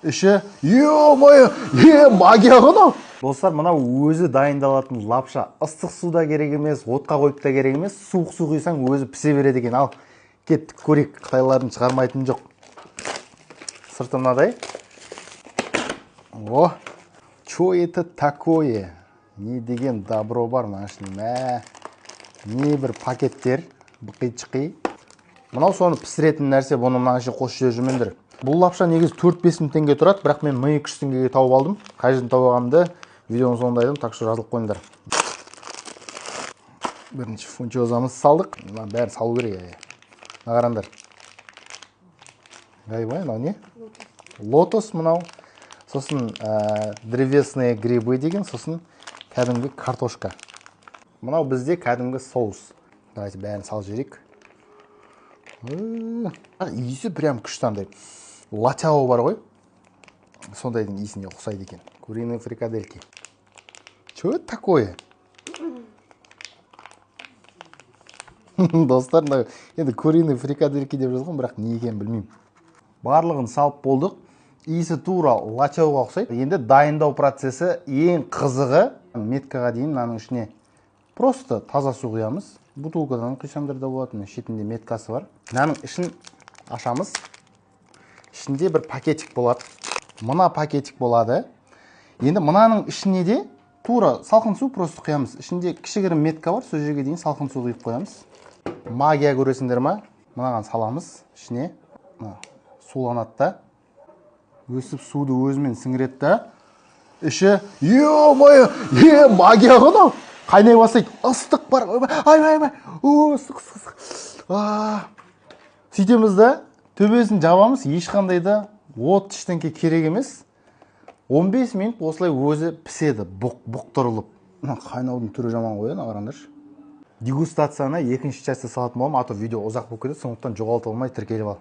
іші магия ғой. Достар, мынау өзі дайындалатын лапша. Ыстық суда керек емес, отқа қойып та керек емес, суық су құйсаң өзі пісе береді екен. Ал кеттік көрейік, қытайлардың шығармайтын жоқ. Сырты мынадай. О, что это такое? Не деген добро бар мына ішінде. Не бір пакеттер, бұқи-чықи. Мынау соны пісіретін нәрсе, бұны мына ішіне қосып жүрмендер. Бұл лапша негізі 4-5 мың теңге тұрады, бірақ мен 1200 теңгеге тауып алдым. Қай жерден тауып алғанымды видеоның соңында айтамын, так что жазылып қойыңдар. Бірінші фунчозамызды салдық. Мына бәрін салу керек. Мына қараңдар. Гайбай, мынау не? Лотос мынау. Сосын древесные грибы деген, сосын кәдімгі картошка. Мынау бізде кәдімгі соус. Давайте бәрін салып жіберейік. Иісі прям күштандай. Латяо бар ғой. Сондайдың иісіне ұқсайды екен. Куриные фрикадельки. Что это такое? Достар, енді куриные фрикадельки деп жазған, бірақ не екенін білмеймін. Барлығын салып болдық. Иісі тура латяоға ұқсайды. Енді дайындау процесі ең қызығы. Меткаға дейін мынаның ішіне просто таза су құямыз. Бутылкадан құйсаңдар да болады. Шетінде меткасы бар. Мынаның ішін ашамыз. Ішінде бір пакетик болады. Мына пакетик болады. Енді мынаның ішіне де тура салқын су просто құямыз. Ішінде кішігірім метка бар. Сол жерге дейін салқын су құйып қоямыз. Магия көресіңдер ма? Мынаған саламыз. Ішіне суланады да. Өсіп суды өзімен сіңіреді да. Іші магия ғой. Қайнай бастайды. Ыстық бар. Ай. Ыстық. Сөйтеміз да, төбесін жабамыз. Ешқандай да от ештеңке керек емес. 15 минут осылай өзі піседі, бұқтырылып. Қайнаудың түрі жаман ғой, қараңдаршы. Дегустацияны екінші частьта салатын боламын, а то видео ұзақ болып кетеді, сондықтан жоғалтып алмай тіркеліп ал.